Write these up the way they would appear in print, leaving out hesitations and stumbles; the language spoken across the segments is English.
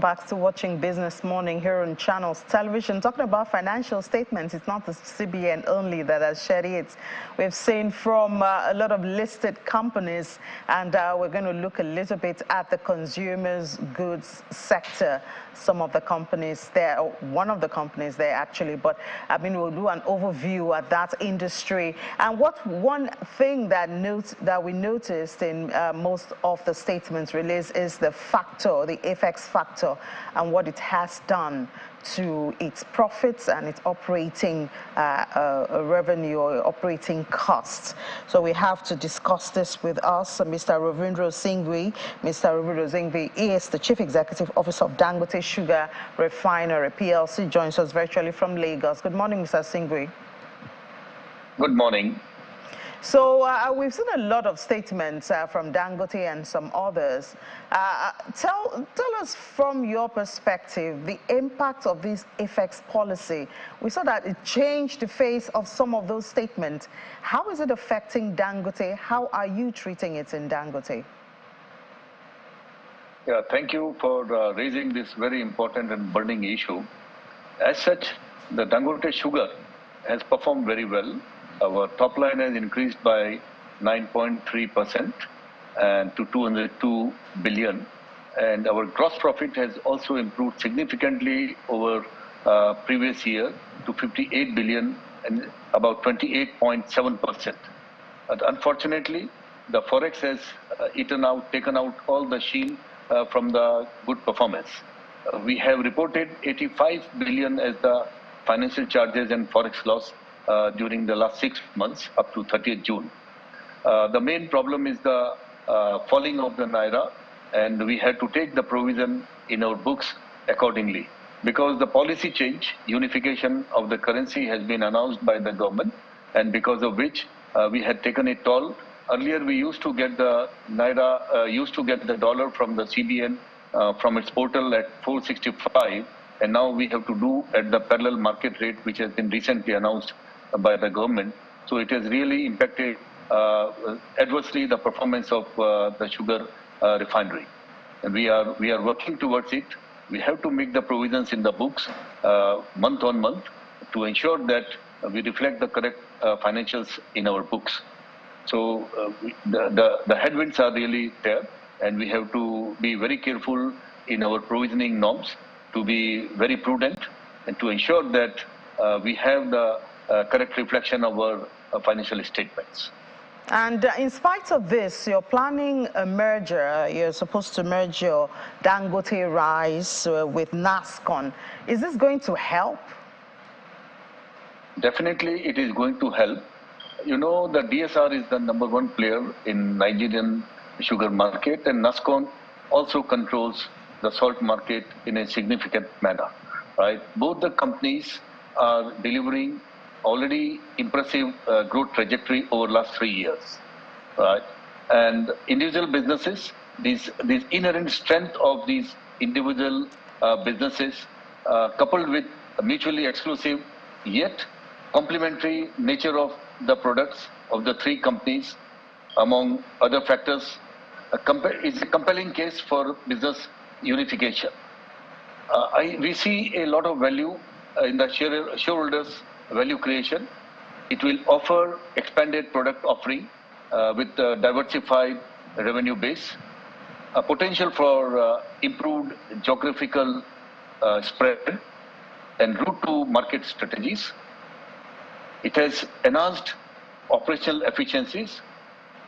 Welcome back to Watching Business Morning here on Channels Television. Talking about financial statements, it's not the CBN only that has shared it. We've seen from a lot of listed companies, and we're going to look a little bit at the consumers goods sector. Some of the companies there, one of the companies there actually, but I mean we'll do an overview at that industry. And one thing that we noticed in most of the statements released is the factor, the FX factor, and what it has done to its profits and its operating revenue or operating costs. So we have to discuss this with us, Mr. Ravindra Singhvi. Mr. Ravindra Singhvi is the Chief Executive Officer of Dangote Sugar Refinery PLC, joins us virtually from Lagos. Good morning, Mr. Singhvi. Good morning. So we've seen a lot of statements from Dangote and some others. Tell us from your perspective the impact of this FX policy. We saw that it changed the face of some of those statements. How is it affecting Dangote? How are you treating it in Dangote? Yeah, thank you for raising this very important and burning issue. As such, the Dangote Sugar has performed very well. Our top line has increased by 9.3% and to 202 billion. And our gross profit has also improved significantly over previous year to 58 billion and about 28.7%. Unfortunately, the FOREX has taken out all the sheen from the good performance. We have reported 85 billion as the financial charges and FOREX loss during the last 6 months up to 30th June. The main problem is the falling of the Naira, and we had to take the provision in our books accordingly. Because the policy change, unification of the currency has been announced by the government, and because of which we had taken a toll. Earlier we used to get the Naira, used to get the dollar from the CBN from its portal at 465, and now we have to do at the parallel market rate, which has been recently announced by the government. So it has really impacted adversely the performance of the sugar refinery. And we are working towards it. We have to make the provisions in the books month on month to ensure that we reflect the correct financials in our books. So the headwinds are really there, and we have to be very careful in our provisioning norms, to be very prudent, and to ensure that we have the correct reflection of our financial statements. And in spite of this, you're planning a merger. You're supposed to merge your Dangote Rice with NASCON. Is this going to help? Definitely, it is going to help. You know, the DSR is the #1 player in Nigerian sugar market, and NASCON also controls the salt market in a significant manner, right? Both the companies are delivering already impressive growth trajectory over the last 3 years, right? And individual businesses, this inherent strength of these individual businesses, coupled with a mutually exclusive yet complementary nature of the products of the 3 companies, among other factors, is a compelling case for business unification. We see a lot of value in the shareholders' value creation. It will offer expanded product offering with a diversified revenue base, a potential for improved geographical spread and route to market strategies. It has enhanced operational efficiencies.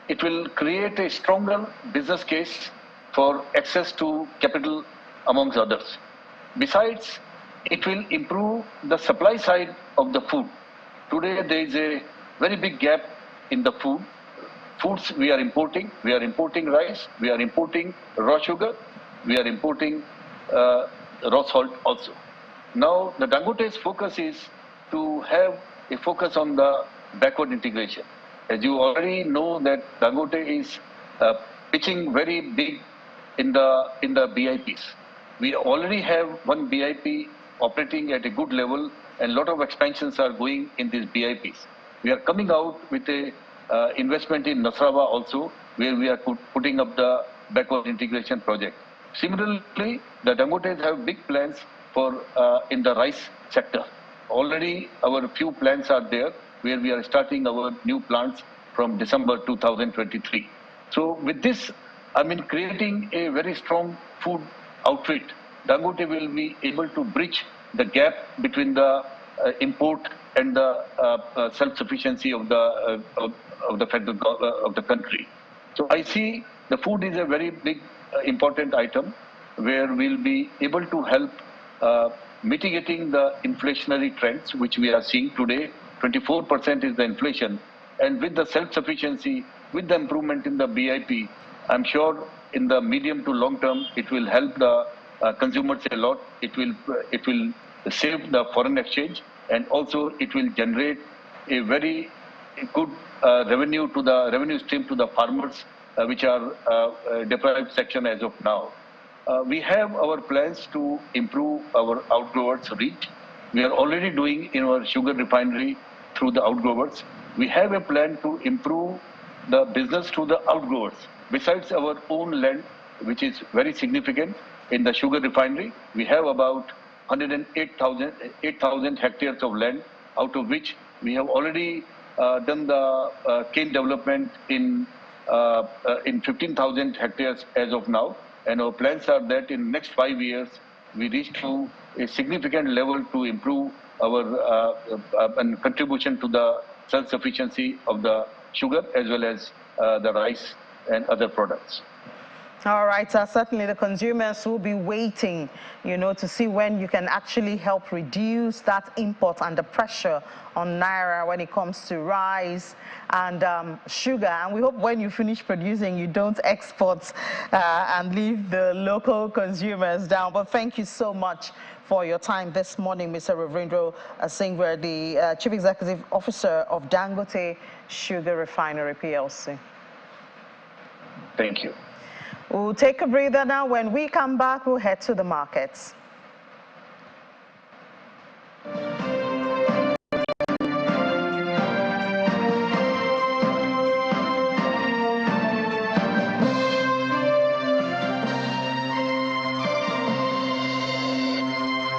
It will create a stronger business case for access to capital, amongst others. Besides, it will improve the supply side of the food. Today, there is a very big gap in the foods we are importing. We are importing rice, we are importing raw sugar, we are importing raw salt also. Now, the Dangote's focus is to have a focus on the backward integration. As you already know, that Dangote is pitching very big in the BIPs. We already have one BIP operating at a good level, and a lot of expansions are going in these BIPs. We are coming out with a investment in Nasarawa also, where we are putting up the backward integration project. Similarly, the Dangotes have big plans for in the rice sector. Already our few plants are there where we are starting our new plants from December 2023. So with this, I mean, creating a very strong food outfit, Dangote will be able to bridge the gap between the import and the self-sufficiency of the federal of the country. So I see the food is a very big important item where we'll be able to help mitigating the inflationary trends which we are seeing today. 24% is the inflation, and with the self-sufficiency, with the improvement in the BIP, I'm sure in the medium to long term it will help the consumers a lot. It will save the foreign exchange, and also it will generate a very good revenue stream to the farmers, which are deprived section as of now. We have our plans to improve our outgrowers reach. We are already doing in our sugar refinery through the outgrowers. We have a plan to improve the business to the outgrowers. Besides our own land, which is very significant in the sugar refinery, we have about 8,000 hectares of land, out of which we have already done the cane development in 15,000 hectares as of now. And our plans are that in next 5 years, we reach to a significant level to improve our contribution to the self-sufficiency of the sugar as well as the rice and other products. All right, certainly the consumers will be waiting, to see when you can actually help reduce that import and the pressure on Naira when it comes to rice and sugar. And we hope when you finish producing, you don't export and leave the local consumers down. But thank you so much for your time this morning, Mr. Ravindra Singh, the Chief Executive Officer of Dangote Sugar Refinery PLC. Thank you. We'll take a breather now. When we come back, we'll head to the markets.